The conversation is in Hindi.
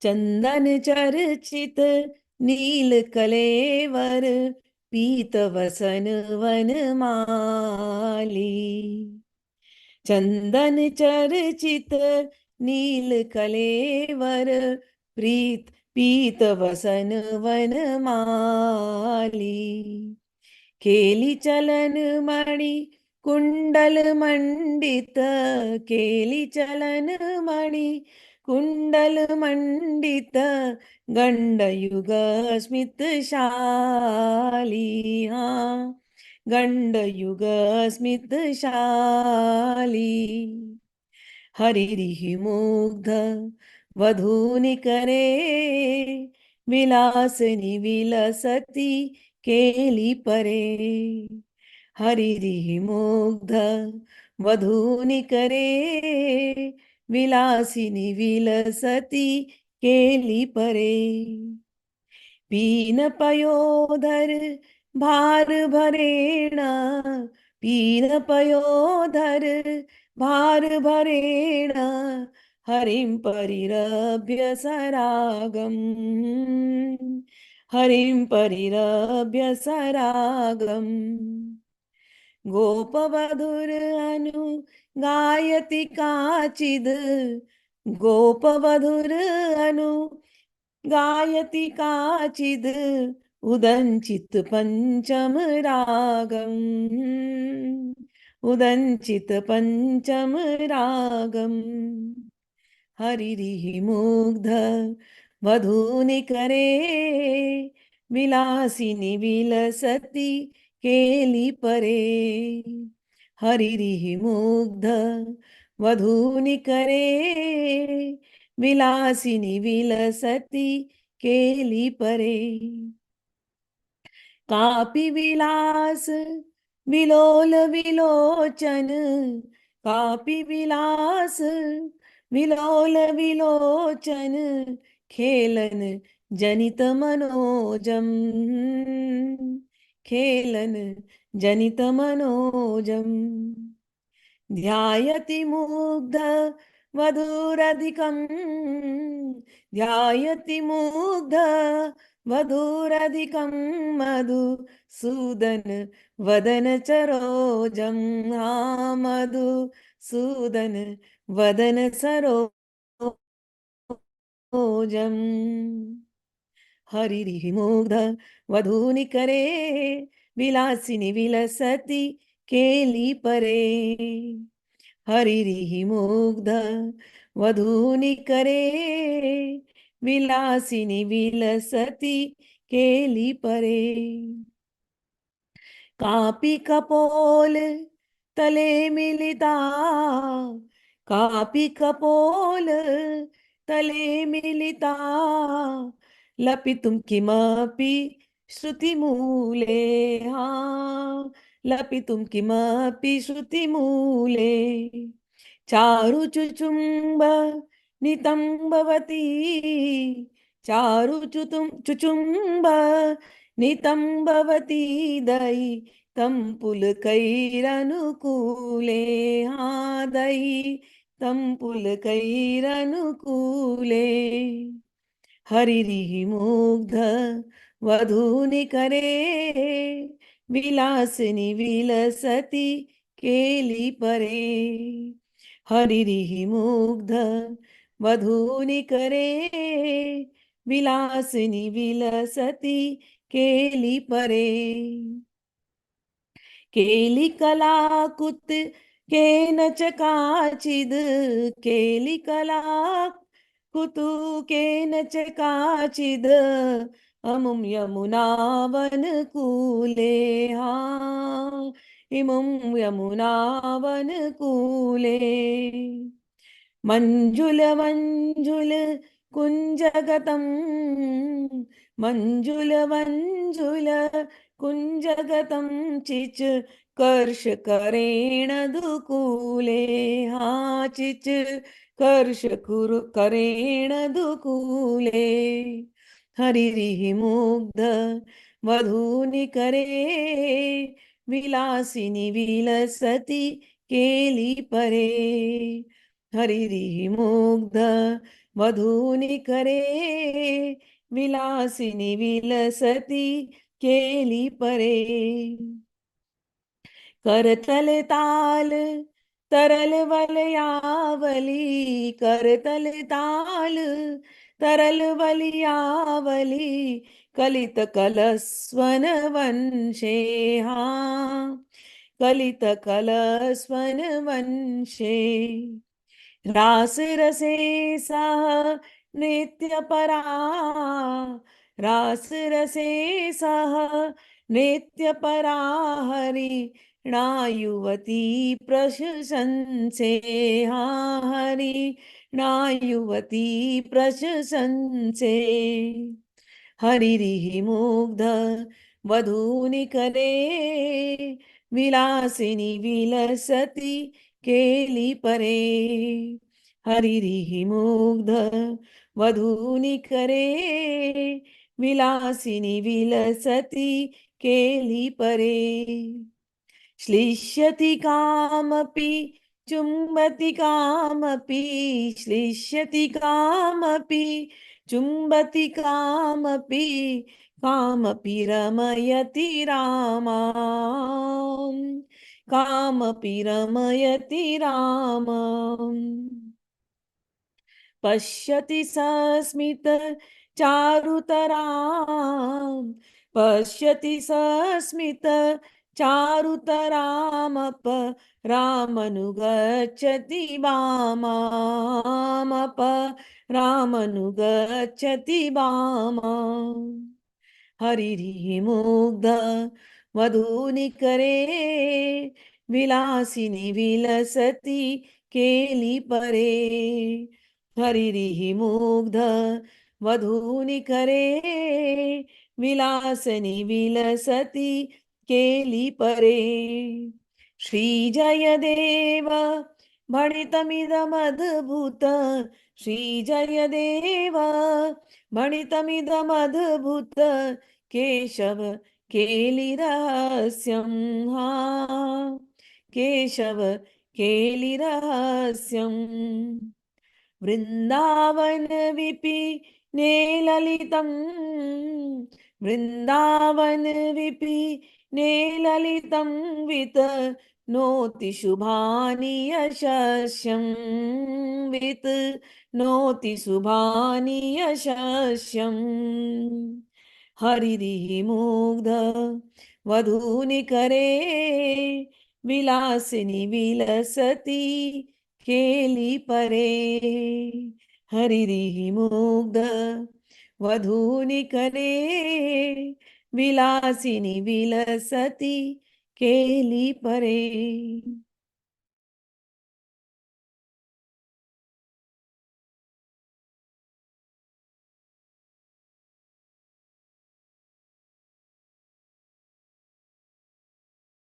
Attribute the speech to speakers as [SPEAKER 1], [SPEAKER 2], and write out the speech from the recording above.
[SPEAKER 1] चंदन चर्चित नील कलेवर, पीत वसन वनमाली। चंदन चर्चित नील कलेवर, प्रीत पीत वसन वनमाली। केली चलन मणि कुंडल मंडित, केली चलन मणि कुंडल मंडित, गंडयुग स्मित शाली। हाँ, गंडयुग स्मित शाली। हरिरिहि मुग्ध वधूनि करे, विलासनि विलसती केली परे। हरिरिहि मुग्ध वधूनि करे, विलासिनी विलसती केली परे। पीन पयोधर भार भरेण, पीन पयोधर भार भरेण, हरिं परिरभ्य सरागम्, हरिं परिरभ्य सरागम्। गोपवधुर अनु गायति काचिद, गोपवधुर अनु गायति काचिद, उदंचित पंचम रागम, उदंचित पंचम रागम। हरिरिहि मुग्ध वधूनि करे, विलासिनी विलसती केली परे। हरिरिहि मुग्ध वधूनि करे, विलासिनी विलसती केली परे। कापि विलास विलोल विलोचन, कापि विलास विलोल विलोचन, खेलन जनित मनोजम, खेलन जनित मनोजम। ध्यायति मुग्ध वधूरधिकं, ध्यायति मुग्ध वधूरधिकं, मधुसूदन वदन सरोजं। हाँ, मधुसूदन वदन सरोजम्। हरिरिहि मुग्ध वधूनि करे, विलासिनी विलसती केली परे। हरिरिहि मुग्ध वधूनि करे, विलासिनी विलसती केली परे। कापि कपोल तले मिलिता, कापि कपोल तले मिलिता, लपितुं किमपि श्रुतिमूले। हाँ, लपितुं किमपि श्रुतिमूले। चारु चुचुम्ब नितम्बवती, चारु चुचुम्ब नितम्बवती, दयि तं पुलकैरनुकूले। हाँ, दयि तं पुलकैरनुकूले। हरिरिहि मुग्ध वधूनि करे, विलासिनी विलसती केली परे। हरिरिहि मुग्ध वधूनि करे, विलासिनी विलसती केली परे। केली कलाकुत केन च काचिद, केली कलाकुतुकेन च काचिद, अमुं यमुनावनकूले। हाँ, इमुं यमुनावनकूले। मंजुल मंजुल कुंजगतं, मंजुल मंजुल कुंजगतं, चिच कर्ष करेण दुकूले। हाँ, चिच कर्ष करेण दुकूले। हरिरिहि मुग्ध वधूनि करे, विलासिनी विलसती केली परे। हरिरिहि मुग्ध वधूनि करे विलासिनी विलसती केली परे करतल ताल तरल वलयावली करतल ताल तरल वलियावली कलित कलस्वन वंशे हा कलित कलस्वन वंशे रास रसे सह नित्य परा रास रसे सह नित्य परा हरि युवती प्रशंसे हा हरि युवती प्रशंसे हरिरिहि मुग्ध वधूनि करे विलासिनी विलसती केली परे हरिरिहि मुग्ध वधूनि करे विलासिनी विलसती केली परे श्लिष्यति कामपि चुम्बति कामपि श्लिष्यति कामपि चुम्बति कामपि कामपि रमयति रामा कामपि रमयति रामा पश्यति सस्मित चारुतरां पश्यति सस्मित चारुतरामप रामनुगच्छति वामामप रामनुगच्छति वामाम् हरिरिहि मुग्ध वधूनि करे विलासिनी विलसती केली परे हरिरिहि मुग्ध वधूनि करे विलासिनी विलसती केली परे श्रीजयदेव भणितमिदमद्भुत श्रीजयदेव भणितमिदमद्भुत केशव केलिरहस्यं हा केशव केलिरहस्यम् वृन्दावन विपिने ललितं वृन्दावन विपिने ललितं वित नोति शुभानि यशस्यं वित नोति शुभानि यशस्यम् हरिरिहि मुग्ध वधूनि करे विलासिनी विलसती केली परे हरिरिहि मुग्ध वधूनि करे विलासिनी विलसती केली परे।